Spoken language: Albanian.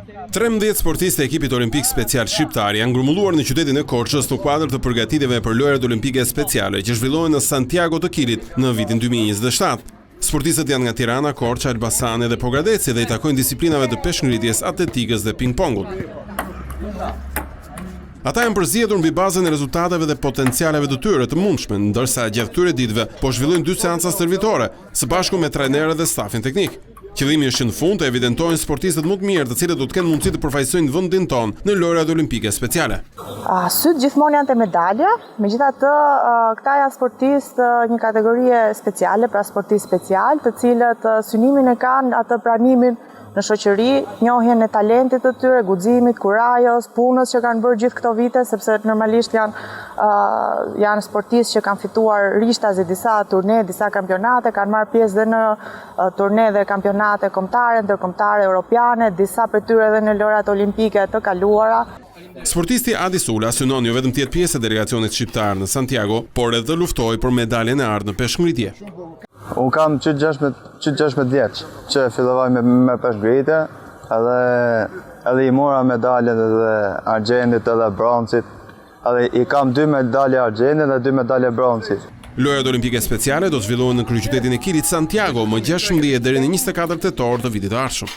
13 sportistë e ekipit olimpik special shqiptar janë grumbulluar në qytetin e Korçës në kuadër të përgatitjeve për lojrat olimpike speciale që zhvillohen në Santiago të Kilit në vitin 2027. Sportistët janë nga Tirana, Korça, Elbasani dhe Pogradeci dhe i takojnë disiplinave të peshngritjes, atletikës dhe ping-pongut. Ata janë përzgjedhur mbi bazën e rezultateve dhe potencialeve të tyre të mundshme, ndërsa gjatë këtyre ditëve po zhvillojnë 2 seanca stërvitore së bashku me trajnerët dhe stafin teknik. Qëllimi është që në fund të evidentojnë sportistët më të mirë, të cilët do të kenë mundësi të përfaqësojnë vendin tonë në lojrat olimpike speciale. Syt gjithmonë janë te medalja, megjithatë këta janë sportistë një kategorie speciale, pra sportistë special, të cilët synimin e kanë atë pranimin në shoqëri, njohjen e talentit të tyre, guximit, kurajos, punës që kanë bërë gjithë këto vite, sepse normalisht janë sportistë që kanë fituar rishtazi disa turne, disa kampionate, kanë marrë pjesë dhe në turne dhe kampionate kombëtare, ndërkombëtare, europiane, disa prej tyre edhe në lojrat olimpike të kaluara. Sportisti Adi Sula synon jo vetëm të jetë pjesë e delegacionit shqiptar në Santiago, por edhe të luftojë për medaljen e ardhur në peshngritje. Unë kam 16 vjeç që fillova me peshngritje, edhe i mora medaljet edhe argjendit edhe broncit, edhe i kam 2 medalje argjendit dhe 2 medalje broncit. Lojrat olimpike speciale do të zhvillohen në kryeqytetin e Kilit Santiago më 16 deri në 24 tetor të vitit të ardhshëm.